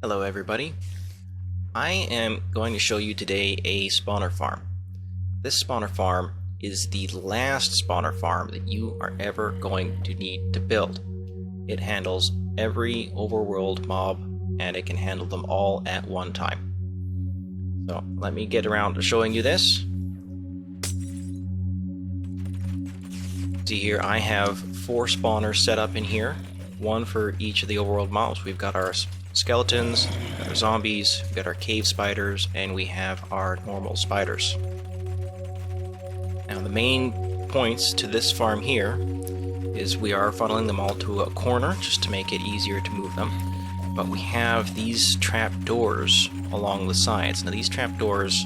Hello everybody. I am going to show you today a spawner farm. This spawner farm is the last spawner farm that you are ever going to need to build. It handles every overworld mob and it can handle them all at one time. So let me get around to showing you this. See here, I have 4 spawners set up in here, one for each of the overworld mobs. We've got our skeletons, we've got our zombies, we've got our cave spiders, and we have our normal spiders. Now the main points to this farm here is we are funneling them all to a corner just to make it easier to move them. But we have these trapdoors along the sides. Now these trapdoors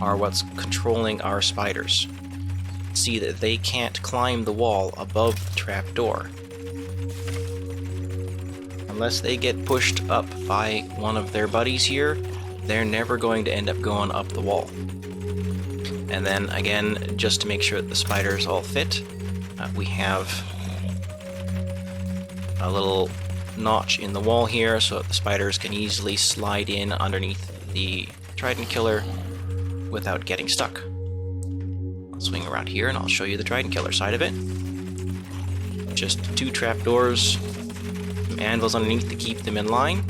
are what's controlling our spiders. See that they can't climb the wall above the trapdoor. Unless they get pushed up by one of their buddies here, they're never going to end up going up the wall. And then again, just to make sure that the spiders all fit, we have a little notch in the wall here so that the spiders can easily slide in underneath the Trident Killer without getting stuck. I'll swing around here and I'll show you the Trident Killer side of it. Just 2 trapdoors, some anvils underneath to keep them in line,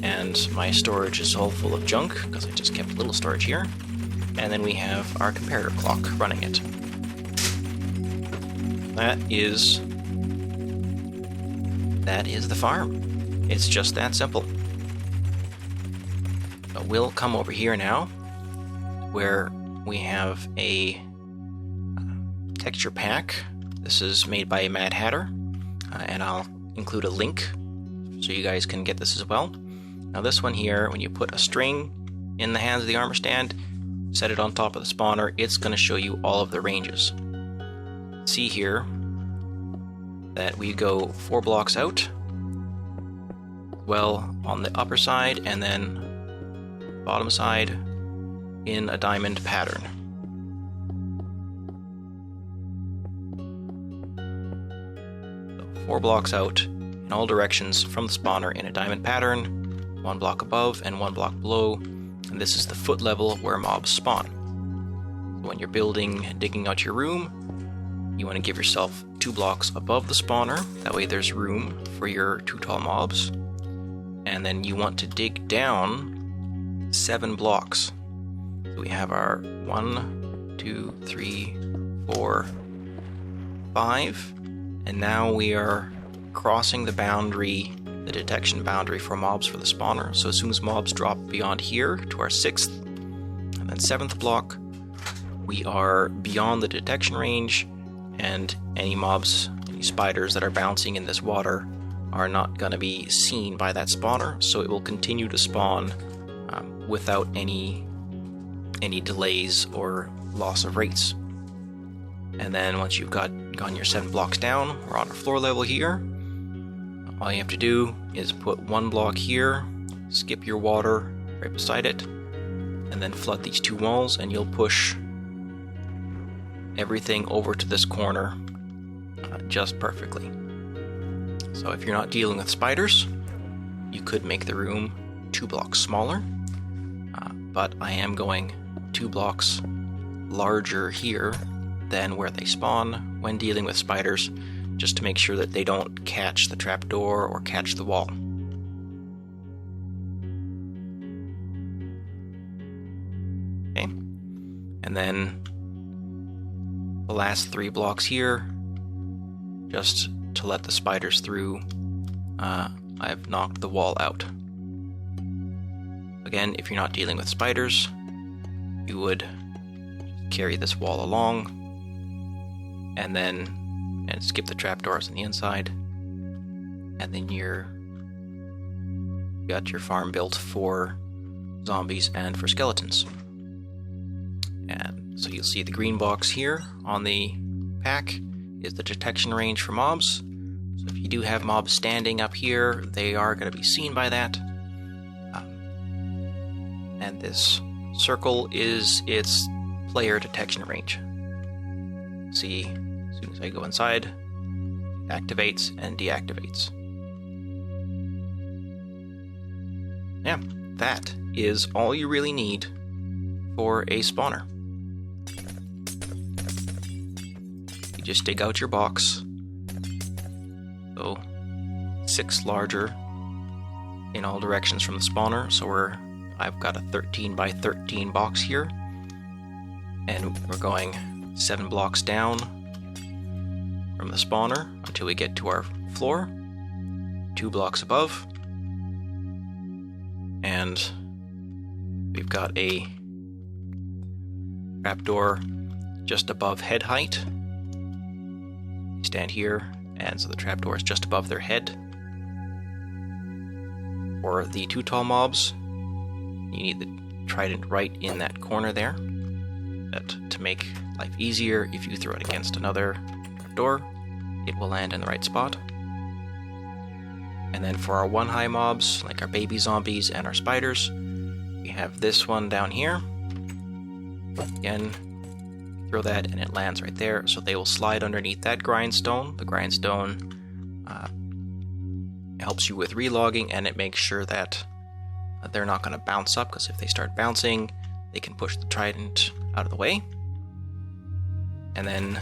and my storage is all full of junk because I just kept a little storage here. And then we have our comparator clock running it. That is the farm. It's just that simple. But we'll come over here now, where we have a texture pack. This is made by Mad Hatter, and I'll include a link so you guys can get this as well. Now this one here, when you put a string in the hands of the armor stand, set it on top of the spawner, it's going to show you all of the ranges. See here that we go 4 blocks out, well on the upper side, and then bottom side in a diamond pattern. So 4 blocks out in all directions from the spawner in a diamond pattern, 1 block above and 1 block below, and this is the foot level where mobs spawn. So when you're digging out your room, you want to give yourself 2 blocks above the spawner, that way there's room for your 2 tall mobs. And then you want to dig down 7 blocks. So we have our 1, 2, 3, 4, 5, and now we are crossing the boundary, the detection boundary for mobs for the spawner. So as soon as mobs drop beyond here to our 6th and then 7th block, we are beyond the detection range, and any mobs, any spiders that are bouncing in this water are not going to be seen by that spawner, so it will continue to spawn without any delays or loss of rates. And then once you've gone your 7 blocks down, we're on our floor level here. All you have to do is put 1 block here, skip your water right beside it, and then flood these 2 walls, and you'll push everything over to this corner just perfectly. So if you're not dealing with spiders, you could make the room 2 blocks smaller, but I am going 2 blocks larger here than where they spawn when dealing with spiders, just to make sure that they don't catch the trapdoor or catch the wall. Okay, and then the last 3 blocks here, just to let the spiders through, I've knocked the wall out. Again, if you're not dealing with spiders, you would carry this wall along and skip the trapdoors on the inside, and then you got your farm built for zombies and for skeletons. And so you'll see the green box here on the pack is the detection range for mobs. So if you do have mobs standing up here, they are going to be seen by that. And this circle is its player detection range. See, as soon as I go inside, it activates and deactivates. yeah, that is all you really need for a spawner. You just dig out your box. So 6 larger in all directions from the spawner. So I've got a 13 by 13 box here, and we're going 7 blocks down from the spawner until we get to our floor, 2 blocks above, and we've got a trapdoor just above head height. You stand here, and so the trapdoor is just above their head. For the 2 tall mobs, you need the trident right in that corner there. To make life easier, if you throw it against another door, it will land in the right spot. And then for our 1 high mobs, like our baby zombies and our spiders, we have this one down here. Again, throw that and it lands right there, so they will slide underneath that grindstone. The grindstone helps you with relogging, and it makes sure that they're not going to bounce up, because if they start bouncing, they can push the trident out of the way. And then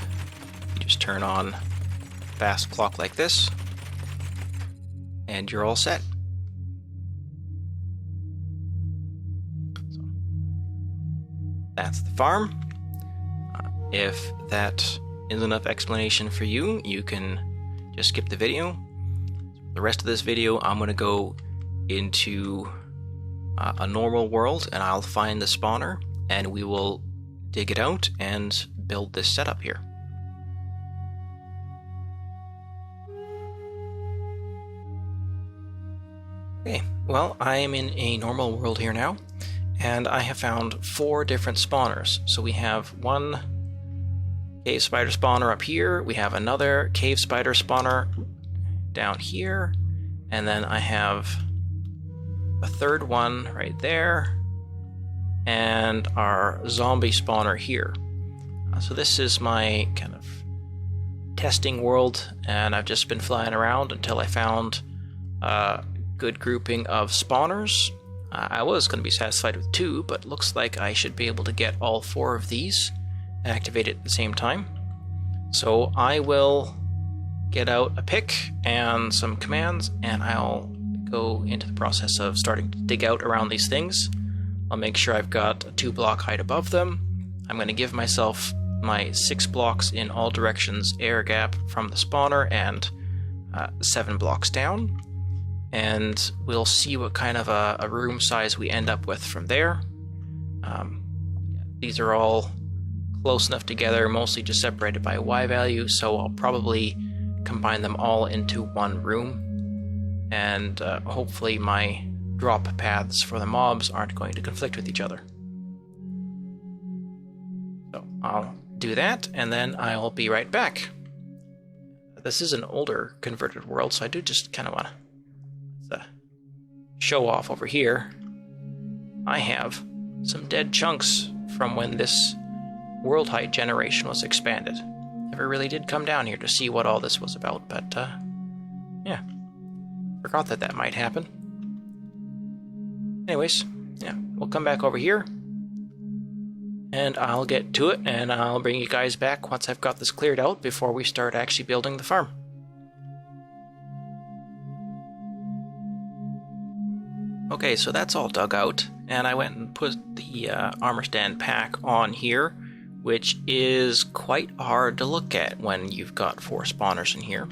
you just turn on fast clock like this, and you're all set. So that's the farm. If that is enough explanation for you, you can just skip the video. The rest of this video, I'm going to go into a normal world, and I'll find the spawner, and we will dig it out and build this setup here. Okay, well, I am in a normal world here now, and I have found 4 different spawners. So we have 1 cave spider spawner up here, we have another cave spider spawner down here, and then I have a 3rd one right there, and our zombie spawner here. So this is my kind of testing world, and I've just been flying around until I found a good grouping of spawners. I was going to be satisfied with 2, but looks like I should be able to get all 4 of these activated at the same time. So I will get out a pick and some commands, and I'll go into the process of starting to dig out around these things. I'll make sure I've got a 2 block height above them. I'm going to give myself my 6 blocks in all directions air gap from the spawner, and 7 blocks down. And we'll see what kind of a room size we end up with from there. These are all close enough together, mostly just separated by a Y value, so I'll probably combine them all into 1 room, and hopefully my drop paths for the mobs aren't going to conflict with each other. So I'll do that, and then I'll be right back. This is an older converted world, so I do just kind of want to show off over here. I have some dead chunks from when this world height generation was expanded. Never really did come down here to see what all this was about, but yeah, forgot that might happen. Anyways, yeah, we'll come back over here, and I'll get to it, and I'll bring you guys back once I've got this cleared out before we start actually building the farm. Okay, so that's all dug out, and I went and put the armor stand pack on here, which is quite hard to look at when you've got 4 spawners in here.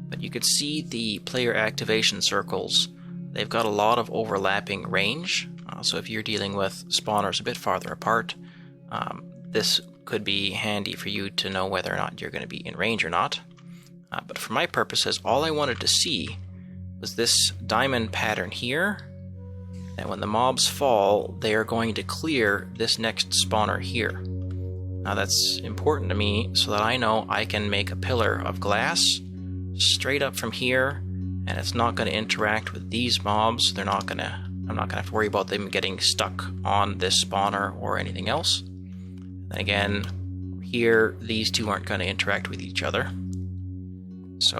But you could see the player activation circles. They've got a lot of overlapping range, so if you're dealing with spawners a bit farther apart, this could be handy for you to know whether or not you're going to be in range or not. But for my purposes, all I wanted to see was this diamond pattern here, that when the mobs fall, they are going to clear this next spawner here. Now that's important to me so that I know I can make a pillar of glass straight up from here, and it's not going to interact with these mobs. I'm not going to have to worry about them getting stuck on this spawner or anything else. And again, here, these 2 aren't going to interact with each other. So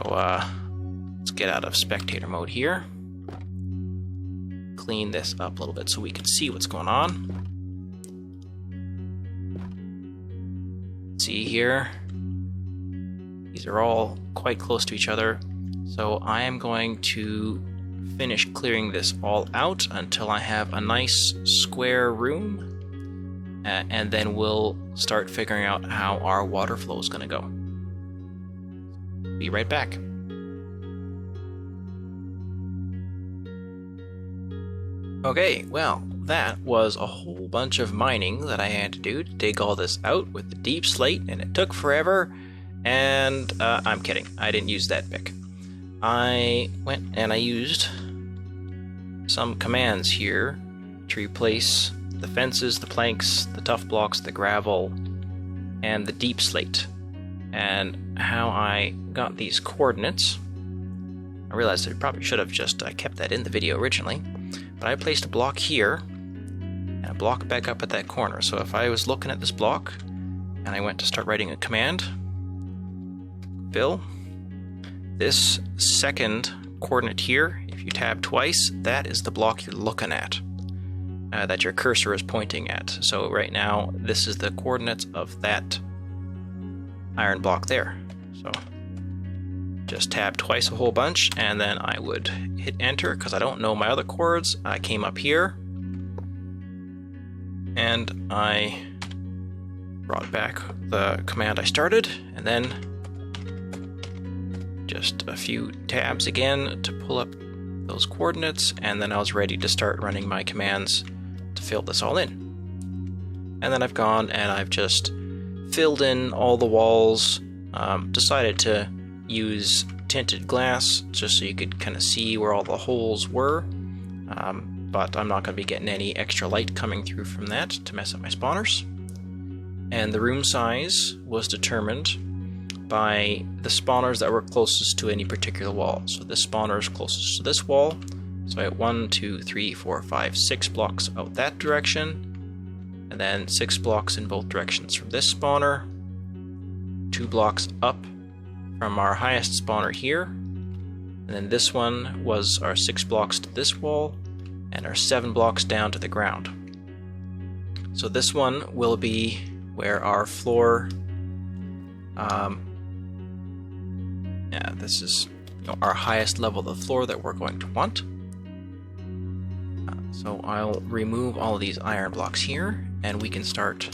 let's get out of spectator mode here. clean this up a little bit so we can see what's going on. See here, these are all quite close to each other, so I am going to finish clearing this all out until I have a nice square room, and then we'll start figuring out how our water flow is going to go. Be right back. Okay, well, that was a whole bunch of mining that I had to do to dig all this out with the deep slate, and it took forever, and I'm kidding, I didn't use that pick. I went and I used some commands here to replace the fences, the planks, the tough blocks, the gravel, and the deep slate. And how I got these coordinates, I realized I probably should have just kept that in the video originally, but I placed a block here and a block back up at that corner. So if I was looking at this block and I went to start writing a command, fill, this second coordinate here, if you tab twice, that is the block you're looking at, that your cursor is pointing at. So right now, this is the coordinates of that iron block there. So just tab twice a whole bunch, and then I would hit enter because I don't know my other chords. I came up here and I brought back the command I started, and then just a few tabs again to pull up those coordinates, and then I was ready to start running my commands to fill this all in. And then I've gone and I've just filled in all the walls, decided to use tinted glass just so you could kind of see where all the holes were, but I'm not going to be getting any extra light coming through from that to mess up my spawners. And the room size was determined by the spawners that were closest to any particular wall. So this spawner is closest to this wall, so I have 1, 2, 3, 4, 5, 6 blocks out that direction, and then 6 blocks in both directions from this spawner, 2 blocks up from our highest spawner here, and then this one was our 6 blocks to this wall, and our 7 blocks down to the ground. So this one will be where our floor, this is our highest level of the floor that we're going to want. So I'll remove all of these iron blocks here, and we can start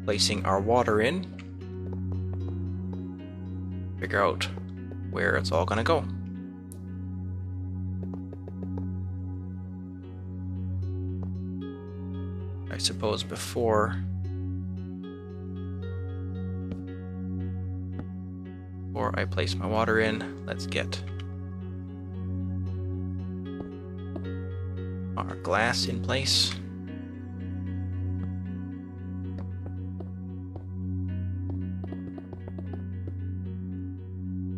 placing our water in. Figure out where it's all going to go. I suppose before I place my water in, let's get our glass in place.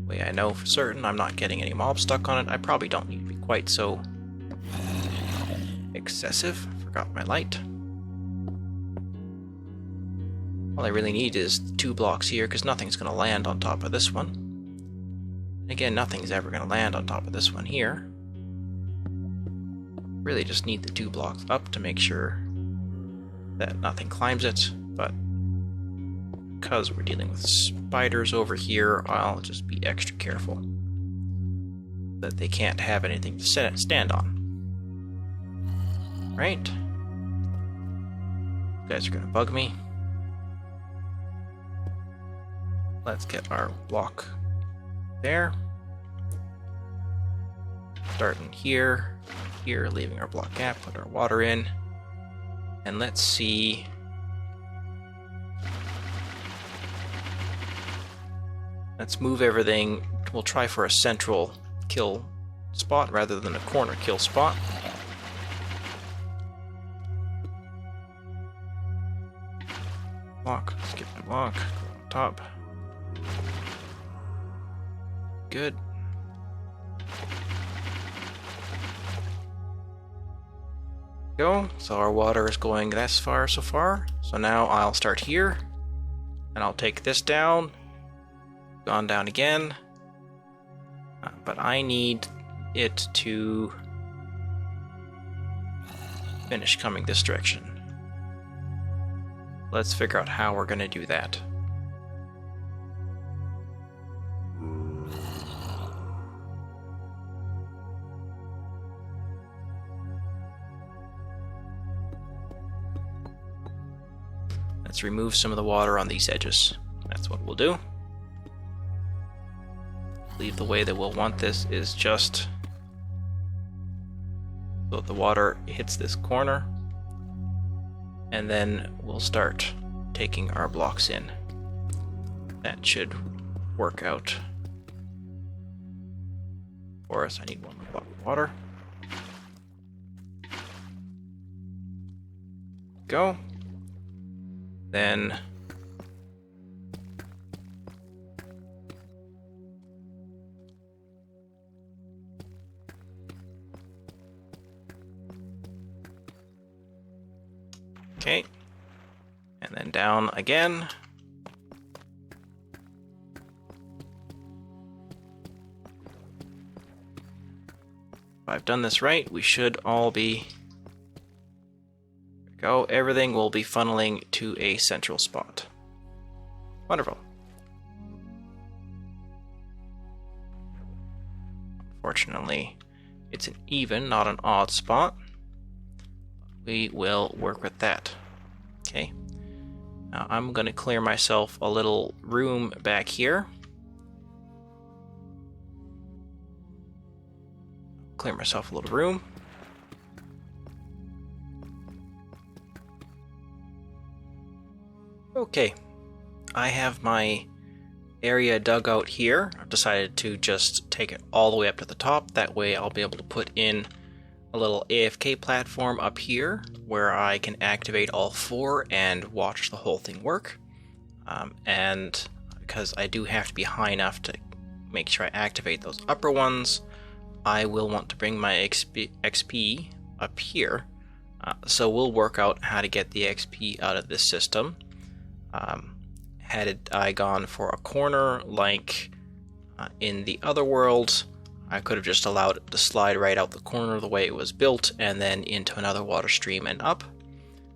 Way I know for certain I'm not getting any mobs stuck on it. I probably don't need to be quite so excessive. Forgot my light. All I really need is 2 blocks here, because nothing's going to land on top of this one. And again, nothing's ever going to land on top of this one here. Really just need the 2 blocks up to make sure that nothing climbs it, but because we're dealing with spiders over here, I'll just be extra careful that they can't have anything to stand on. Right? You guys are going to bug me. Let's get our block there. Starting here, leaving our block gap, put our water in, and let's see. Let's move everything. We'll try for a central kill spot rather than a corner kill spot. Block, skip my block, go on top. Good. Go. So our water is going this far so far. So now I'll start here, and I'll take this down. Gone down again. But I need it to finish coming this direction. Let's figure out how we're going to do that. Let's remove some of the water on these edges. That's what we'll do. I believe the way that we'll want this is just so the water hits this corner, and then we'll start taking our blocks in. That should work out for us. I need one more block of water. Go. Then okay, and then down again. If I've done this right, we should all be go. Everything will be funneling to a central spot. Wonderful. Unfortunately, it's an even, not an odd spot. We will work with that. Okay. Now I'm going to clear myself a little room back here. Clear myself a little room. Okay, I have my area dug out here. I've decided to just take it all the way up to the top. That way I'll be able to put in a little AFK platform up here where I can activate all four and watch the whole thing work. And because I do have to be high enough to make sure I activate those upper ones, I will want to bring my XP up here. So we'll work out how to get the XP out of this system. Had I gone for a corner like in the other world, I could have just allowed it to slide right out the corner the way it was built and then into another water stream and up,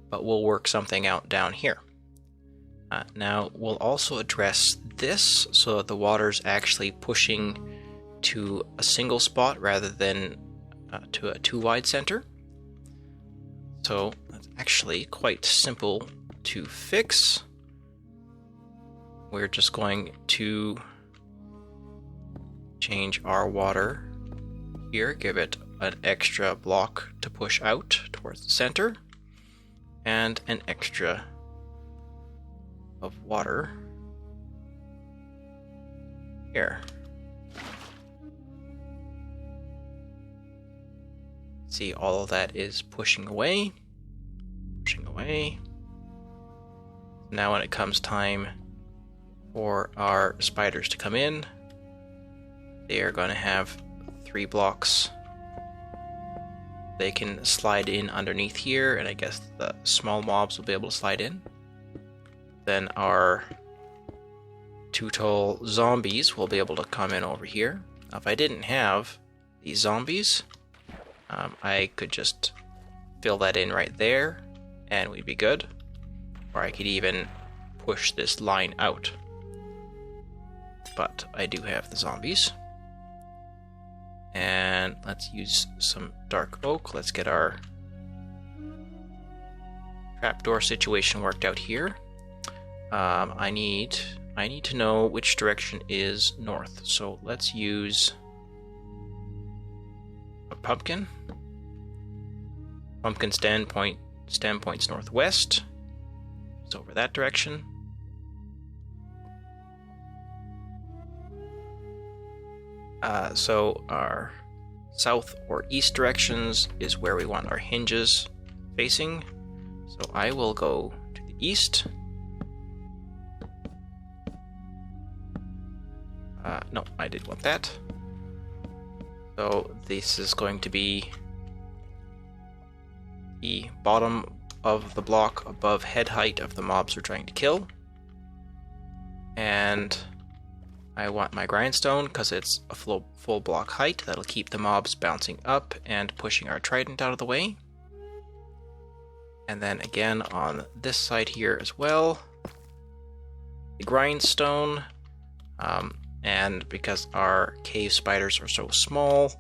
but we'll work something out down here. Now we'll also address this so that the water's actually pushing to a single spot rather than to a two wide center. So that's actually quite simple to fix. We're just going to change our water here, give it an extra block to push out towards the center, and an extra of water here. See, all of that is pushing away, pushing away. Now when it comes time for our spiders to come in, they are going to have 3 blocks. They can slide in underneath here, and I guess the small mobs will be able to slide in. Then our 2 tall zombies will be able to come in over here. Now, if I didn't have these zombies, I could just fill that in right there, and we'd be good. Or I could even push this line out. But I do have the zombies. And let's use some dark oak. Let's get our trapdoor situation worked out here. I need to know which direction is north. So let's use a pumpkin. Pumpkin stem points northwest. It's over that direction. So our south or east directions is where we want our hinges facing. So I will go to the east. No, I did want that. So this is going to be the bottom of the block above head height of the mobs we're trying to kill. And I want my grindstone because it's a full block height. That'll keep the mobs bouncing up and pushing our trident out of the way. And then again on this side here as well. The grindstone. And because our cave spiders are so small,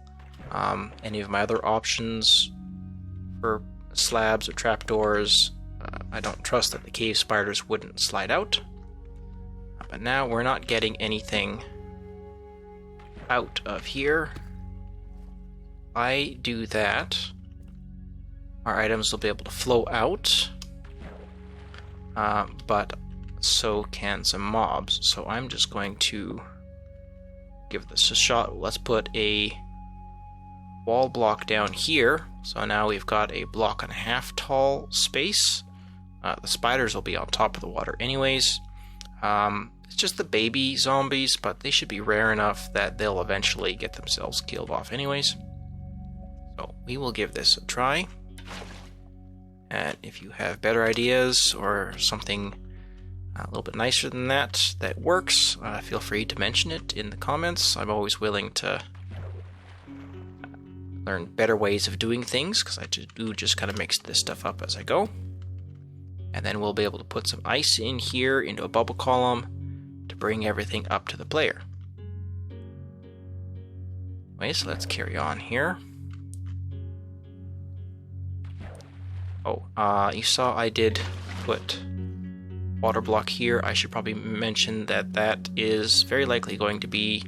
any of my other options for slabs or trapdoors, I don't trust that the cave spiders wouldn't slide out. But now we're not getting anything out of here. I do that, our items will be able to flow out, but so can some mobs. So I'm just going to give this a shot. Let's put a wall block down here. So now we've got a block and a half tall space. The spiders will be on top of the water anyways. It's just the baby zombies, but they should be rare enough that they'll eventually get themselves killed off anyways. So we will give this a try. And if you have better ideas or something a little bit nicer than that that works, feel free to mention it in the comments. I'm always willing to learn better ways of doing things, because I do just kind of mix this stuff up as I go. And then we'll be able to put some ice in here into a bubble column to bring everything up to the player. Anyway, so let's carry on here. Oh, you saw I did put water block here. I should probably mention that that is very likely going to be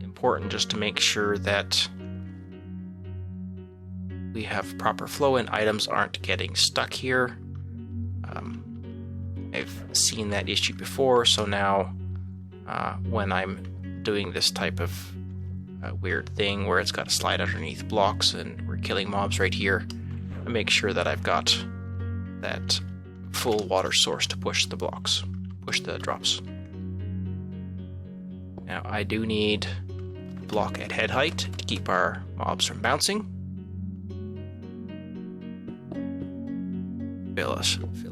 important, just to make sure that we have proper flow and items aren't getting stuck here. I've seen that issue before, so now when I'm doing this type of weird thing where it's got to slide underneath blocks and we're killing mobs right here, I make sure that I've got that full water source to push the blocks, push the drops. Now I do need a block at head height to keep our mobs from bouncing. Fill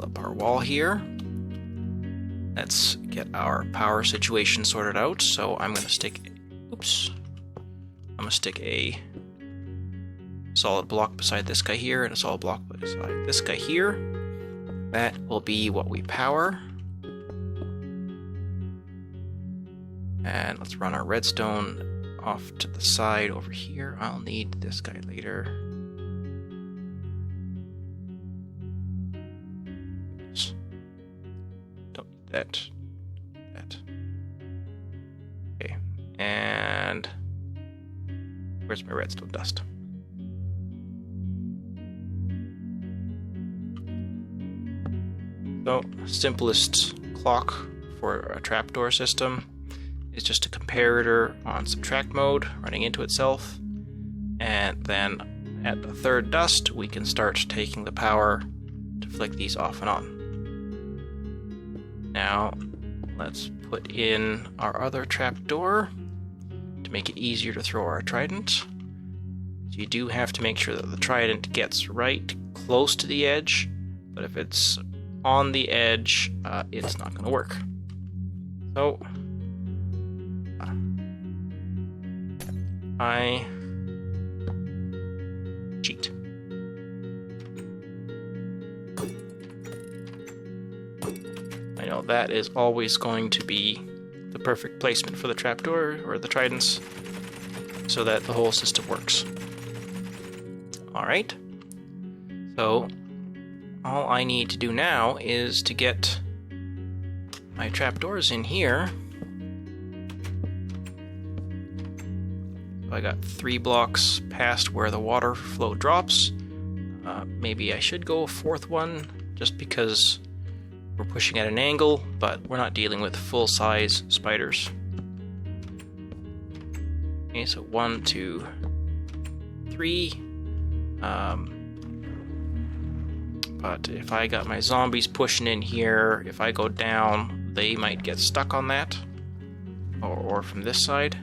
up our wall here. Let's get our power situation sorted out. So I'm going to stick, I'm going to stick a solid block beside this guy here and a solid block beside this guy here. That will be what we power. And let's run our redstone off to the side over here. I'll need this guy later. Don't need that. Okay. And where's my redstone dust? So, simplest clock for a trapdoor system is just a comparator on subtract mode running into itself, and then at the third dust we can start taking the power to flick these off and on. Now let's put in our other trapdoor to make it easier to throw our trident. So you do have to make sure that the trident gets right close to the edge, but if it's on the edge, it's not going to work. So I cheat. I know that is always going to be the perfect placement for the trapdoor or the tridents, so that the whole system works. Alright, so all I need to do now is to get my trapdoors in here. So I got 3 blocks past where the water flow drops. Maybe I should go a 4th one, just because we're pushing at an angle, but we're not dealing with full-size spiders. Okay, so 1, 2, 3. But if I got my zombies pushing in here, if I go down, they might get stuck on that, or from this side.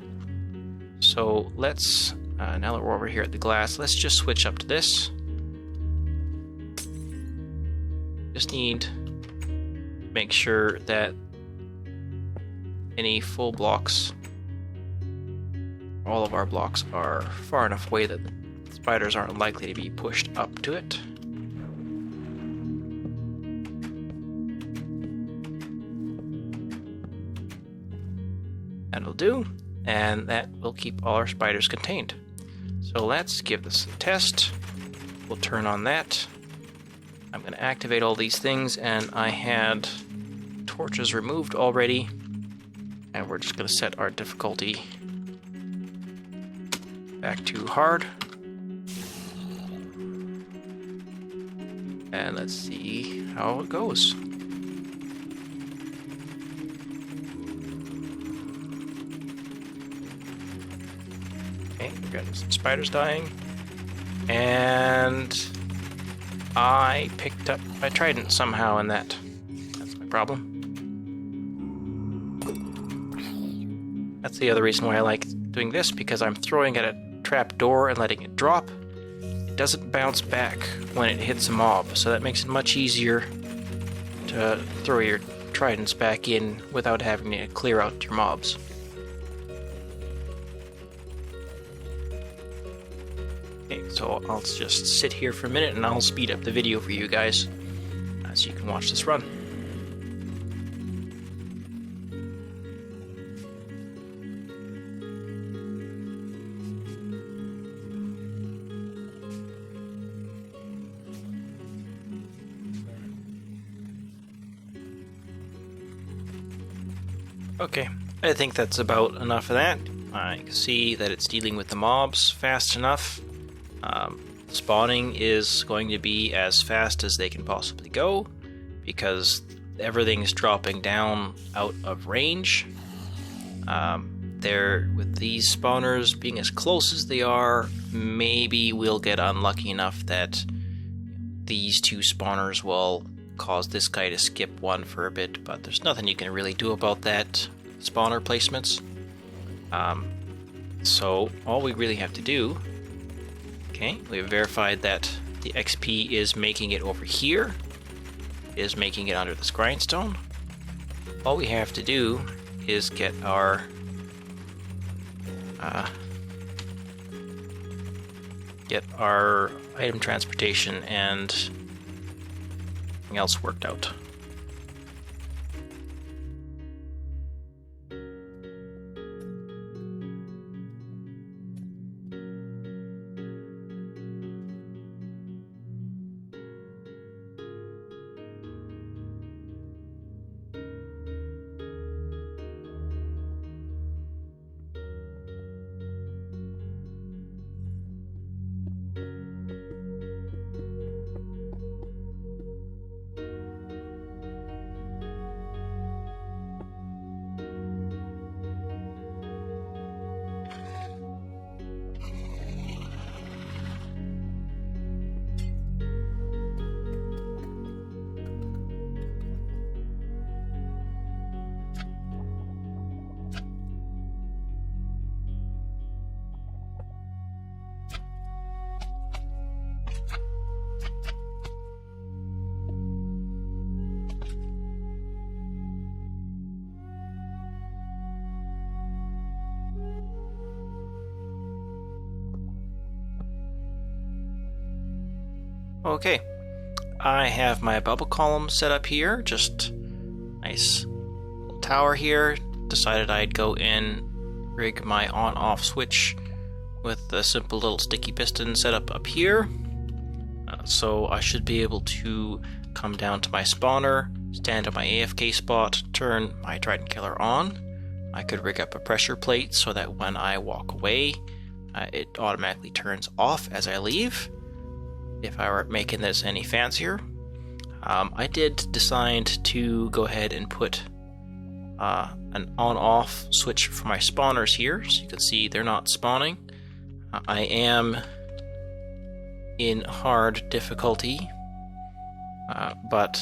So let's, now that we're over here at the glass, let's just switch up to this. Just need to make sure that any full blocks, all of our blocks are far enough away that the spiders aren't likely to be pushed up to it. That'll do, and that will keep all our spiders contained. So let's give this a test. We'll turn on that. I'm going to activate all these things, and I had torches removed already, and we're just going to set our difficulty back to hard. And let's see how it goes. Okay, we've got some spiders dying. And I picked up my trident somehow in that. That's my problem. That's the other reason why I like doing this, because I'm throwing at a trap door and letting it drop. It doesn't bounce back when it hits a mob, so that makes it much easier to throw your tridents back in without having to clear out your mobs. Okay, so I'll just sit here for a minute and I'll speed up the video for you guys so you can watch this run. Okay, I think that's about enough of that. I can see that it's dealing with the mobs fast enough. Spawning is going to be as fast as they can possibly go, because everything's dropping down out of range. With these spawners being as close as they are, maybe we'll get unlucky enough that these two spawners will cause this guy to skip one for a bit, but there's nothing you can really do about that spawner placements. So all we really have to do, okay, we've verified that the XP is making it over here, is making it under this grindstone. All we have to do is get our item transportation and everything else worked out. Okay, I have my bubble column set up here, just nice little tower here. Decided I'd go in, rig my on-off switch with a simple little sticky piston set up here. So I should be able to come down to my spawner, stand at my AFK spot, turn my Trident Killer on. I could rig up a pressure plate so that when I walk away, it automatically turns off as I leave. If I were making this any fancier, I did decide to go ahead and put an on-off switch for my spawners here, so you can see they're not spawning. I am in hard difficulty, but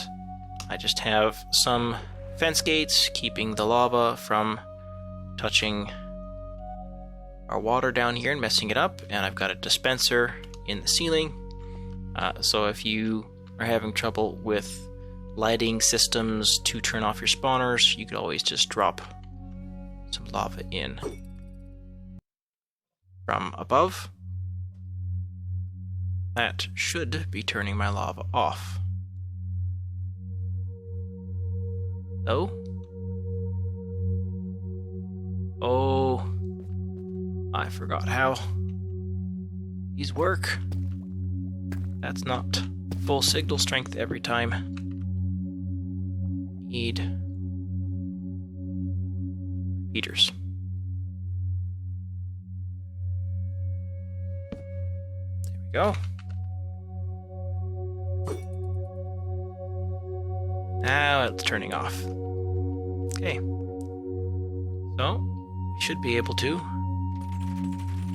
I just have some fence gates keeping the lava from touching our water down here and messing it up, and I've got a dispenser in the ceiling. So if you are having trouble with lighting systems to turn off your spawners, you could always just drop some lava in from above. That should be turning my lava off. So, Oh, I forgot how these work. That's not full signal strength every time. Need repeaters. There we go. Now it's turning off. Okay. So, we should be able to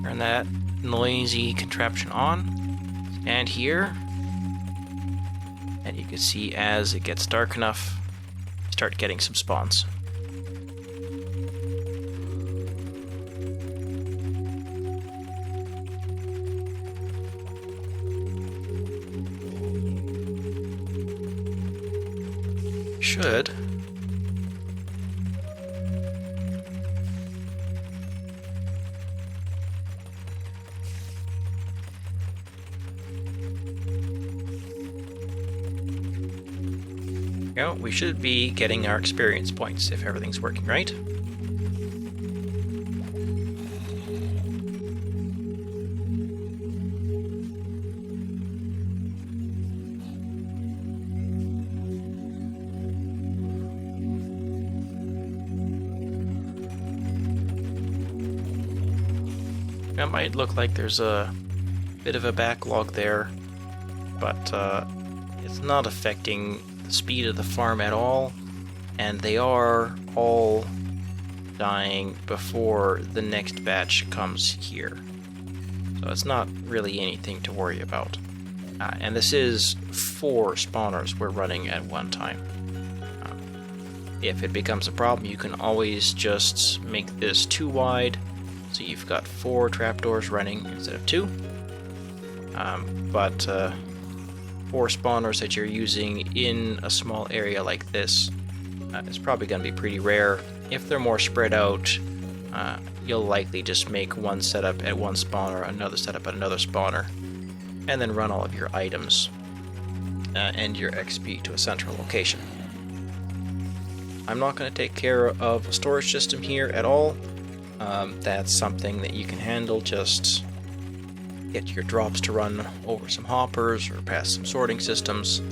turn that noisy contraption on. Stand here. And you can see as it gets dark enough, start getting some spawns. Should go. We should be getting our experience points if everything's working right. It might look like there's a bit of a backlog there, but it's not affecting the speed of the farm at all, and they are all dying before the next batch comes here. So it's not really anything to worry about. And this is 4 spawners we're running at one time. If it becomes a problem, you can always just make this 2 wide, so you've got 4 trapdoors running instead of 2. But 4 spawners that you're using in a small area like this is probably going to be pretty rare. If they're more spread out, you'll likely just make one setup at one spawner, another setup at another spawner, and then run all of your items and your XP to a central location. I'm not going to take care of a storage system here at all. That's something that you can handle. Just get your drops to run over some hoppers or past some sorting systems.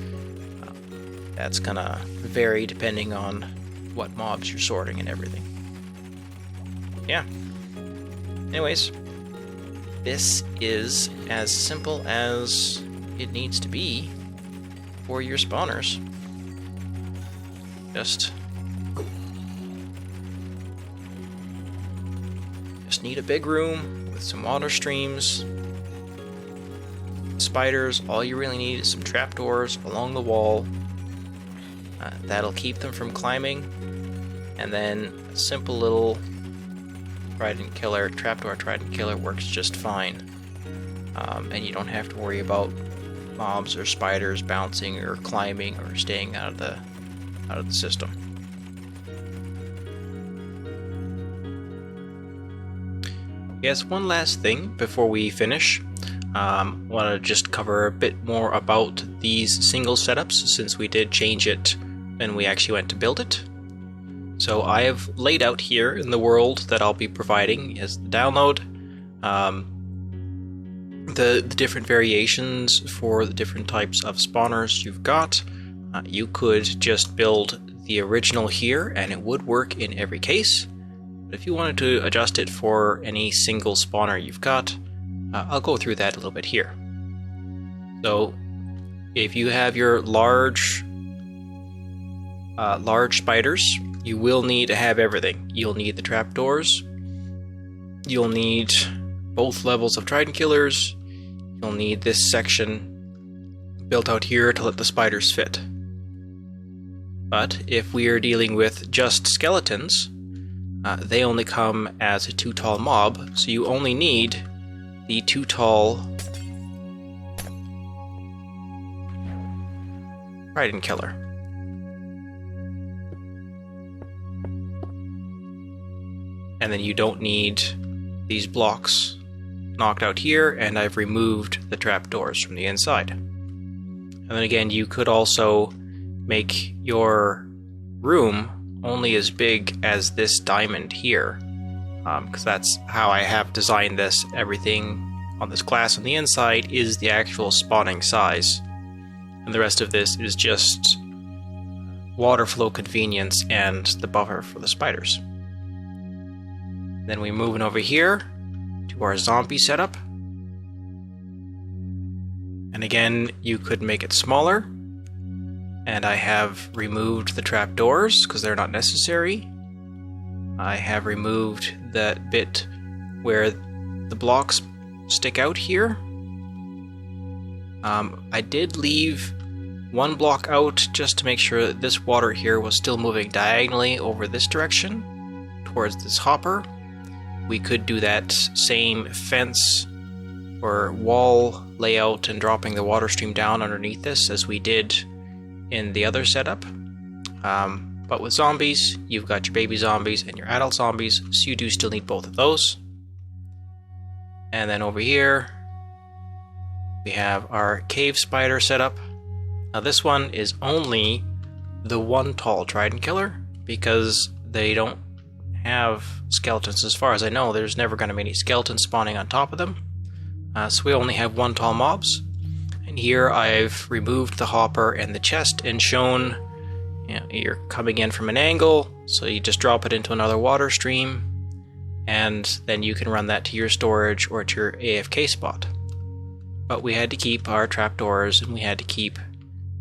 That's gonna vary depending on what mobs you're sorting and everything. Yeah. Anyways, this is as simple as it needs to be for your spawners. Just need a big room with some water streams, spiders. All you really need is some trapdoors along the wall. That'll keep them from climbing, and then a simple little Trident Killer, trapdoor Trident Killer works just fine. And you don't have to worry about mobs or spiders bouncing or climbing or staying out of the system. Yes, one last thing before we finish. Want to just cover a bit more about these single setups, since we did change it when we actually went to build it. So I have laid out here in the world that I'll be providing as the download the different variations for the different types of spawners you've got. You could just build the original here and it would work in every case. But if you wanted to adjust it for any single spawner you've got, I'll go through that a little bit here. So, if you have your large spiders, you will need to have everything. You'll need the trapdoors, you'll need both levels of Trident Killers, you'll need this section built out here to let the spiders fit. But if we are dealing with just skeletons, they only come as a 2 tall mob, so you only need the 2 tall Trident Killer. And then you don't need these blocks knocked out here, and I've removed the trapdoors from the inside. And then again, you could also make your room only as big as this diamond here, because that's how I have designed this. Everything on this glass on the inside is the actual spawning size, and the rest of this is just water flow convenience and the buffer for the spiders. Then we move over here to our zombie setup. And again, you could make it smaller. And I have removed the trapdoors because they're not necessary. I have removed that bit where the blocks stick out here. I did leave one block out just to make sure that this water here was still moving diagonally over this direction towards this hopper. We could do that same fence or wall layout and dropping the water stream down underneath this as we did in the other setup. But with zombies, you've got your baby zombies and your adult zombies, so you do still need both of those. And then over here, we have our cave spider setup. Now this one is only the one tall Trident Killer, because they don't have skeletons. As far as I know, there's never going to be any skeletons spawning on top of them. So we only have one tall mobs. And here I've removed the hopper and the chest and shown, you're coming in from an angle, so you just drop it into another water stream, and then you can run that to your storage or to your AFK spot. But we had to keep our trapdoors, and we had to keep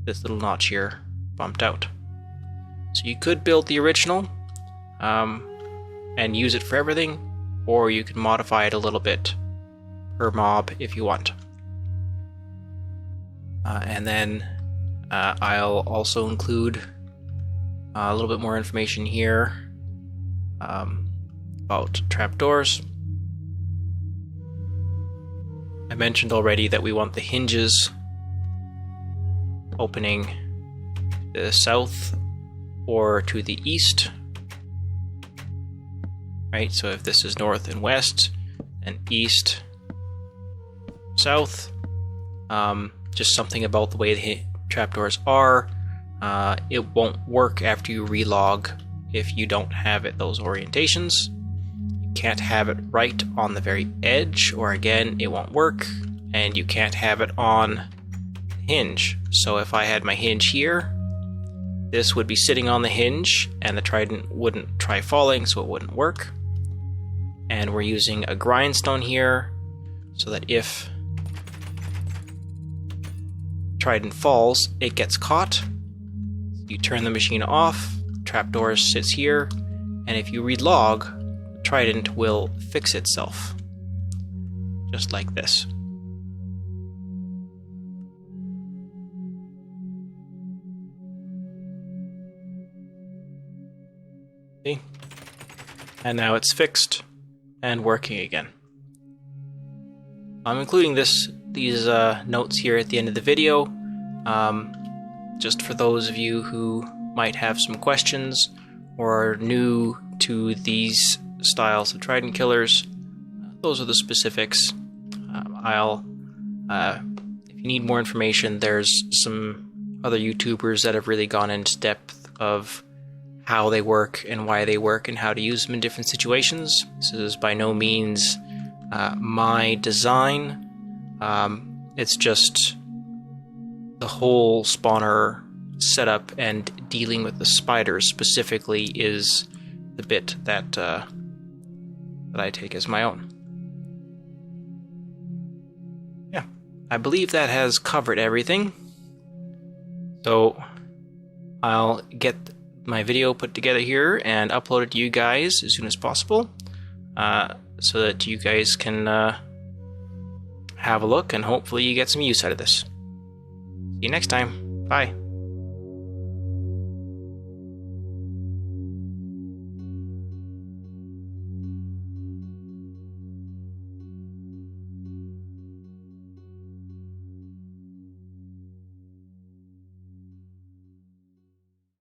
this little notch here bumped out. So you could build the original and use it for everything, or you can modify it a little bit per mob if you want. And then I'll also include a little bit more information here about trapdoors. I mentioned already that we want the hinges opening to the south or to the east. Right, so if this is north and west, and east, south, just something about the way the trapdoors are, it won't work after you relog if you don't have it those orientations. You can't have it right on the very edge, or again, it won't work, and you can't have it on the hinge. So if I had my hinge here, this would be sitting on the hinge, and the trident wouldn't try falling, so it wouldn't work. And we're using a grindstone here, so that if trident falls, it gets caught. You turn the machine off, trapdoor sits here, and if you relog, trident will fix itself. Just like this. See? And now it's fixed and working again. I'm including these notes here at the end of the video, just for those of you who might have some questions or are new to these styles of Trident Killers. Those are the specifics. If you need more information, there's some other YouTubers that have really gone into depth of how they work and why they work and how to use them in different situations. This is by no means my design. It's just the whole spawner setup, and dealing with the spiders specifically is the bit that I take as my own. Yeah, I believe that has covered everything. So I'll get my video put together here and upload it to you guys as soon as possible, so that you guys can have a look and hopefully you get some use out of this. See you next time. Bye.